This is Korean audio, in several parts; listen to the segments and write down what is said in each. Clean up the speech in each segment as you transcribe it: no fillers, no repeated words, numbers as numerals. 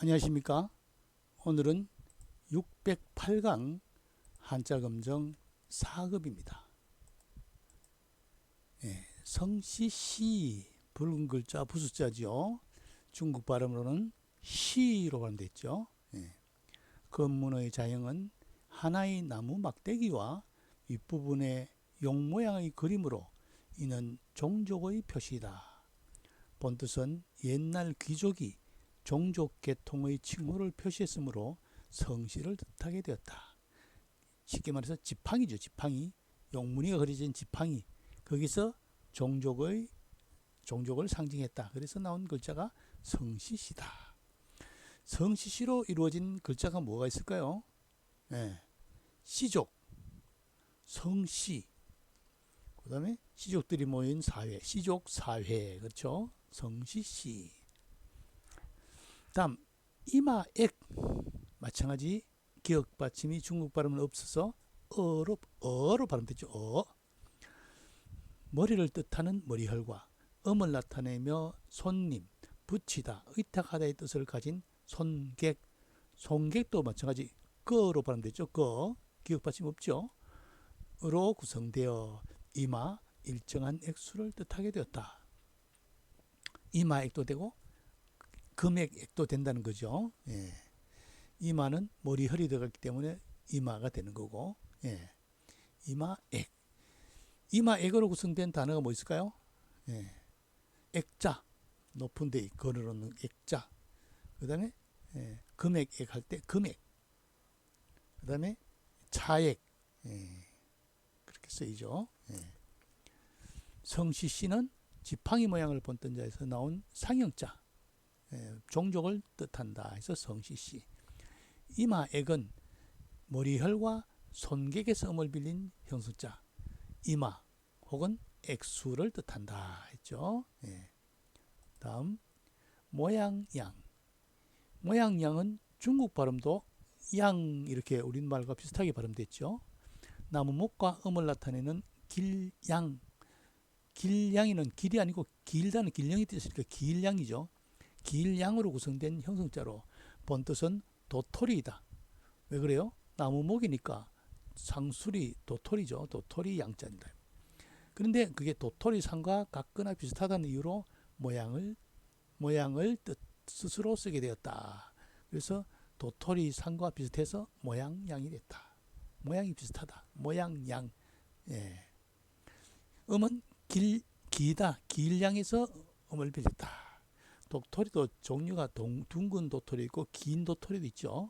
안녕하십니까. 오늘은 608강 한자검정 4급입니다. 성시 붉은 글자 부수자지요. 중국 발음으로는 시로 발음됐죠. 검문의 자형은 하나의 나무 막대기와 윗부분의 용 모양의 그림으로 이는 종족의 표시이다. 본뜻은 옛날 귀족이 종족 계통의 칭호를 표시했으므로 성씨를 뜻하게 되었다. 쉽게 말해서 지팡이죠. 지팡이. 용무늬가 그려진 지팡이. 거기서 종족을 상징했다. 그래서 나온 글자가 성시시다. 성시시로 이루어진 글자가 뭐가 있을까요? 시족, 성시, 그 다음에 시족들이 모인 사회, 시족 사회. 그렇죠? 성시시. 다음 이마액, 마찬가지 기역 받침이 중국 발음은 없어서 어로 발음되죠. 머리를 뜻하는 머리혈과 음을 나타내며 손님, 붙이다, 의탁하다의 뜻을 가진 손객, 손객도 마찬가지 거로 발음되죠. 기역 받침 없죠. 으로 구성되어 이마 일정한 액수를 뜻하게 되었다. 이마액도 되고 금액액도 된다는 거죠. 이마는 머리혈이 들어갔기 때문에 이마가 되는 거고, 이마액. 이마액으로 구성된 단어가 뭐 있을까요? 액자, 높은 데 걸어놓는 액자. 그 다음에 금액액 할 때 금액. 그 다음에 차액. 그렇게 쓰이죠. 성시시는 지팡이 모양을 본뜬 자에서 나온 상형자. 종족을 뜻한다 해서 성시시. 이마액은 머리혈과 손객에서 음을 빌린 형성자 이마 혹은 액수를 뜻한다 했죠. 다음 모양양. 모양양은 중국 발음도 양 이렇게 우리말과 비슷하게 발음됐죠. 나무목과 음을 나타내는 길양. 길양이는 길이 아니고 길다는 길령이 뜻이니까 길양이죠. 길양으로 구성된 형성자로 본뜻은 도토리이다. 왜 그래요? 나무목이니까 상술이 도토리죠. 도토리 양자입니다. 그런데 그게 도토리상과 같거나 비슷하다는 이유로 모양을 스스로 쓰게 되었다. 그래서 도토리상과 비슷해서 모양양이 됐다. 모양이 비슷하다. 모양양. 음은 기다. 길양에서 음을 빌렸다. 도토리도 종류가 둥근 도토리 있고 긴 도토리도 있죠.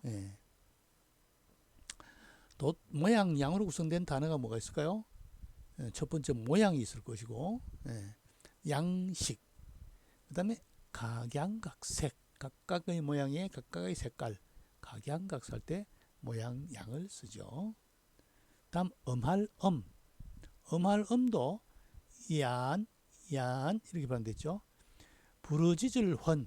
모양양으로 구성된 단어가 뭐가 있을까요? 첫 번째 모양이 있을 것이고, 양식, 그 다음에 각양각색, 각각의 모양에 각각의 색깔, 각양각색 할 때 모양양을 쓰죠. 다음 음할음. 음할음도 얀 이렇게 발음됐죠. 부르짖을 헌,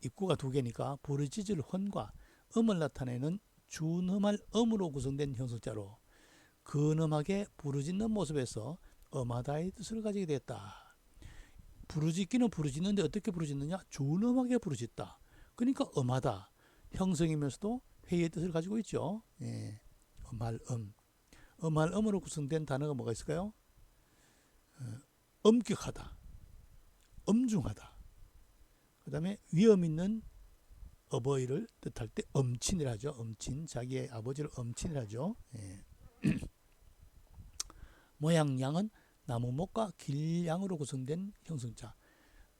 입구가 두 개니까 부르짖을 헌과 음을 나타내는 준음할 음으로 구성된 형성자로 근엄하게 부르짖는 모습에서 엄하다의 뜻을 가지게 됐다. 부르짖기는 부르짖는데 어떻게 부르짖느냐? 준엄하게 부르짖다. 그러니까 엄하다. 형성이면서도 회의의 뜻을 가지고 있죠. 엄할음. 엄할음으로 구성된 단어가 뭐가 있을까요? 엄격하다. 엄중하다. 그 다음에 위험 있는 어버이를 뜻할 때 엄친이라 하죠. 엄친. 자기의 아버지를 엄친이라 하죠. 모양양은 나무목과 길양으로 구성된 형성자.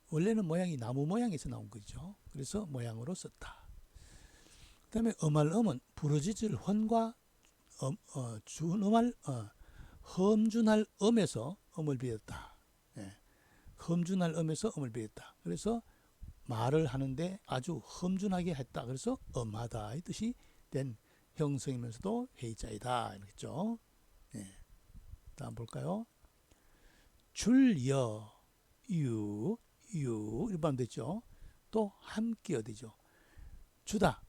원래는 모양이 나무 모양에서 나온 거죠. 그래서 모양으로 썼다. 그 다음에 음할음은 부르짖을 헌과 준음할 험준할 음에서 음을 비웠다. 험준할 음에서 음을 비웠다. 그래서 말을 하는데 아주 험준하게 했다. 그래서 엄하다의 뜻이 된 형성이면서도 회의자이다. 이렇겠죠. 다음 볼까요? 줄여, 이렇게 하면 되죠. 또 함께어 되죠. 주다,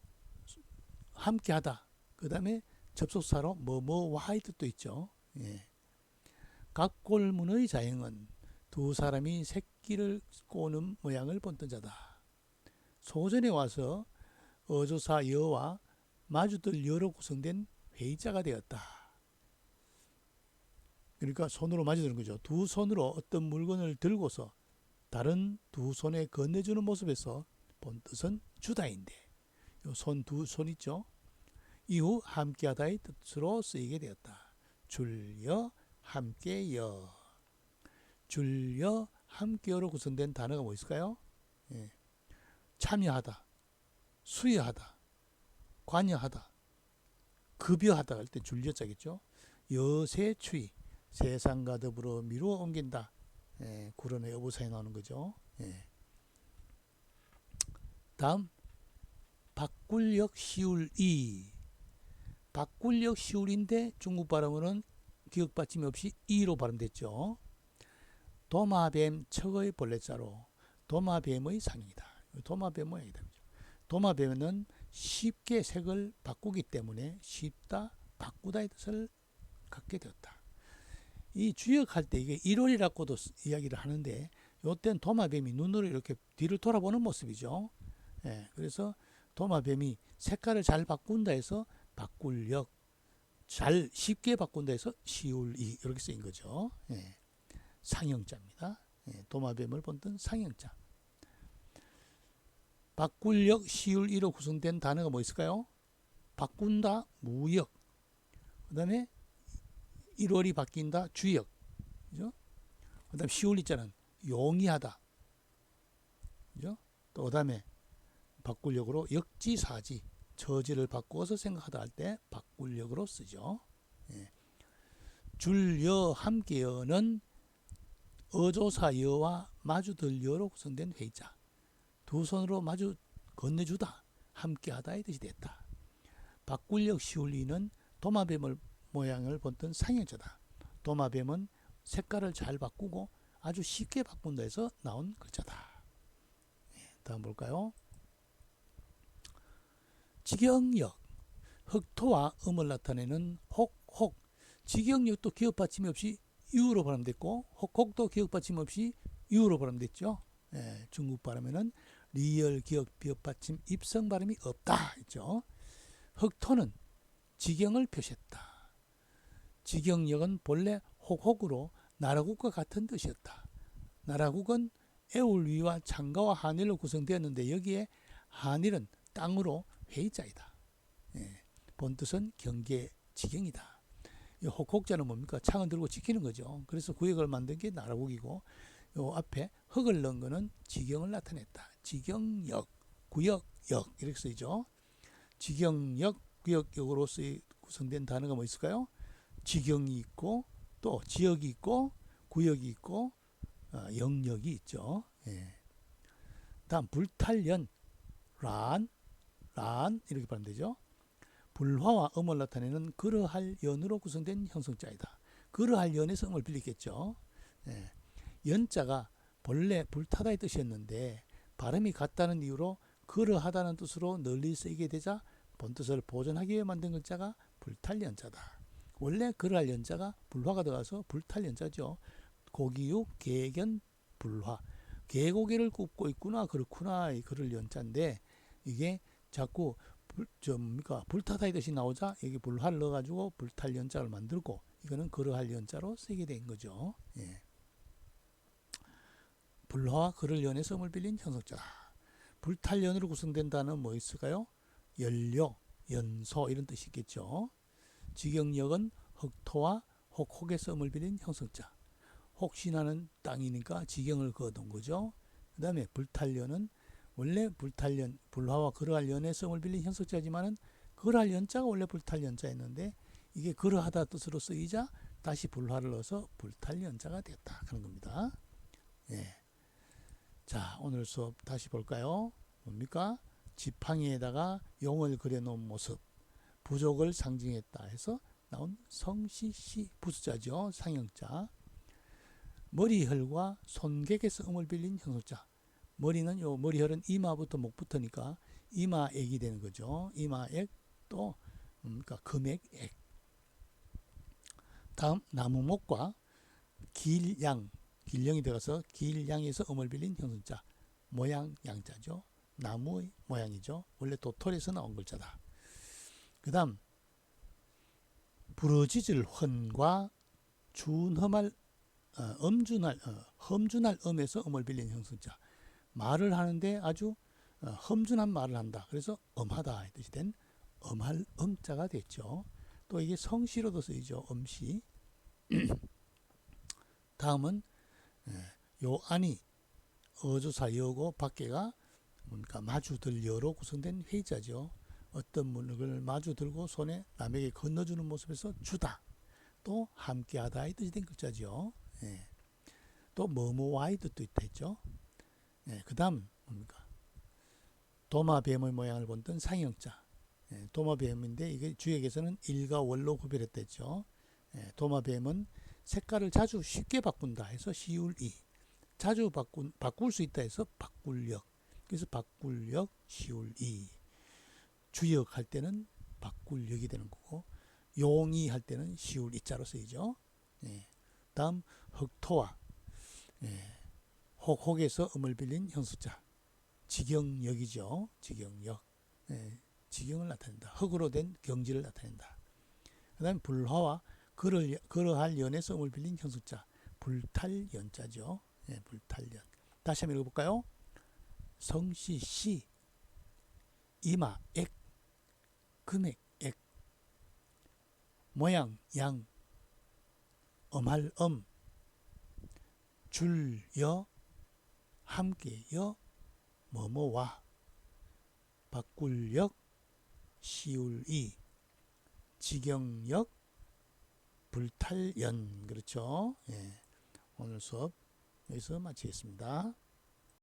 함께하다. 그 다음에 접속사로 뭐뭐와의 뜻도 있죠. 각골문의 자형은 두 사람이 새끼를 꼬는 모양을 본뜬 자다. 소전에 와서 어조사 여와 마주들 여로 구성된 회의자가 되었다. 그러니까 손으로 마주드는 거죠. 두 손으로 어떤 물건을 들고서 다른 두 손에 건네주는 모습에서 본 뜻은 주다인데, 손 두 손 있죠. 이후 함께하다의 뜻으로 쓰이게 되었다. 줄여 함께여. 줄여 함께여로 구성된 단어가 뭐 있을까요? 예. 참여하다, 수여하다, 관여하다, 급여하다 할 때 줄여자겠죠. 여세추이, 세상과 더불어 미루어 옮긴다. 예, 구론의 여부사에 나오는 거죠. 예. 다음 바꿀역 시울이. 바꿀역 시울인데 중국 발음으로는 기억 받침이 없이 이로 발음됐죠. 도마뱀 척의 본래자로 도마뱀의 상이다. 도마뱀 모양이다. 도마뱀은 쉽게 색을 바꾸기 때문에 쉽다, 바꾸다의 뜻을 갖게 되었다. 이 주역할 때 이게 일월이라고도 이야기를 하는데, 요때는 도마뱀이 눈으로 이렇게 뒤를 돌아보는 모습이죠. 예, 그래서 도마뱀이 색깔을 잘 바꾼다 해서 바꿀역, 잘 쉽게 바꾼다 해서 시울이 이렇게 쓰인 거죠. 예, 상형자입니다. 예, 도마뱀을 본뜬 상형자. 바꿀역 시울이로 구성된 단어가 뭐 있을까요? 바꾼다 무역, 그 다음에 1월이 바뀐다 주역, 그죠? 그 다음에 시울이자는 용이하다, 그죠? 또 그 다음에 바꿀역으로 역지사지, 처지를 바꾸어서 생각하다 할 때 바꿀역으로 쓰죠. 예. 줄여 함께여는 어조사 여와 마주들 여로 구성된 회의자. 두 손으로 마주 건네주다, 함께하다의 뜻이 됐다. 바꿀역 시울리는 도마뱀을 모양을 본뜬 상형자다. 도마뱀은 색깔을 잘 바꾸고 아주 쉽게 바꾼다 해서 나온 글자다. 다음 볼까요? 직역역, 흑토와 음을 나타내는 혹. 직역역도 기억 받침이 없이 유로 발음됐고, 혹도 기억 받침 없이 유로 발음됐죠. 예, 중국 발음에는 리을 기억 비읍 받침 입성 발음이 없다 했죠. 흑토는 직영을 표시했다. 직영역은 본래 혹으로 나라국과 같은 뜻이었다. 나라국은 애울위와 창가와 한일로 구성되었는데 여기에 한일은 땅으로 회의자이다. 예, 본뜻은 경계 직영이다. 이 혹자는 뭡니까? 창을 들고 지키는 거죠. 그래서 구역을 만든 게 나라국이고, 요 앞에 흑을 넣은 거는 직영을 나타냈다. 직영역, 구역역 이렇게 쓰이죠. 직영역, 구역역으로 구성된 단어가 뭐 있을까요? 직영이 있고, 또 지역이 있고, 구역이 있고, 영역이 있죠. 예. 다음 불탈연, 란 이렇게 발음되죠. 불화와 음을 나타내는 그러할 연으로 구성된 형성자이다. 그러할 연에서 음을 빌리겠죠. 예. 연자가 본래 불타다의 뜻이었는데 발음이 같다는 이유로 그러하다는 뜻으로 널리 쓰이게 되자 본뜻을 보존하기 위해 만든 글자가 불탈연자다. 원래 그러할 연자가 불화가 들어가서 불탈연자죠. 고기육 계견 불화, 개고기를 굽고 있구나, 그렇구나, 그럴 연자인데 이게 자꾸 불타다의 뜻이 나오자 여기 불화를 넣어가지고 불탈 연자를 만들고, 이거는 그러할 연자로 쓰이게 된 거죠. 예. 불화와 그럴 연에서 음을 빌린 형성자. 불탈 연으로 구성된 단어는 뭐 있을까요? 연료, 연소 이런 뜻이 있겠죠. 직역역은 흑토와 혹에서 음을 빌린 형성자. 혹시나는 땅이니까 직영을 그어둔 거죠. 그 다음에 불탈연은 원래 불탈연, 불화와 그러할 연에서 음을 빌린 형성자지만은 그러할 연자가 원래 불탈연자였는데 이게 그러하다 뜻으로 쓰이자 다시 불화를 넣어서 불탈연자가 되었다 그런 겁니다. 예. 자, 오늘 수업 다시 볼까요? 뭡니까? 지팡이에다가 용을 그려놓은 모습, 부족을 상징했다 해서 나온 성시시 부수자죠. 상형자. 머리혈과 손객에서 음을 빌린 형성자. 머리는 요 머리혈은 이마부터 목부터니까 이마액이 되는 거죠. 이마액, 또 그러니까 금액액. 다음 나무목과 길양, 길령이 들어가서 길양에서 음을 빌린 형성자. 모양 양자죠. 나무 모양이죠. 원래 도토리에서 나온 글자다. 그 다음 부르짖을 헌과 준험할 험준할 음에서 음을 빌린 형성자. 말을 하는데 아주 험준한 말을 한다. 그래서 엄하다 이 뜻이 된 엄할 음자가 됐죠. 또 이게 성시로도 쓰이죠. 음시. 다음은 요 안이 어조사 여고 밖에가 뭔가 마주들 여로 구성된 회자죠. 어떤 문을 마주 들고 손에 남에게 건너주는 모습에서 주다. 또 함께하다 이 뜻이 된 글자죠. 예. 또 뭐뭐와의 뜻도 있다 했죠. 예. 그 다음 뭡니까? 도마뱀의 모양을 본뜬 상형자. 예. 도마뱀인데 이게 주역에서는 일과 월로 구별했댔죠. 예. 도마뱀은 색깔을 자주 쉽게 바꾼다 해서 시울이. 자주 바꿀 수 있다 해서 바꿀역. 그래서 바꿀역 시울이. 주역 할 때는 바꿀역이 되는 거고 용이 할 때는 시울 이자로 쓰이죠. 예. 다음 흑토와 혹에서 음을 빌린 형수자 직경역이죠. 직경역. 직경을 나타낸다. 흑으로 된 경지를 나타낸다. 그 다음에 불화와 그러할 연에서 음을 빌린 형수자 불탈연자죠. 불탈연. 다시 한번 읽어볼까요? 성시 시 이마 액 금액 액 모양 양 엄할 줄여 함께여 뭐뭐와 바꿀역 시울이 직경역 불탈연. 그렇죠. 예. 오늘 수업 여기서 마치겠습니다.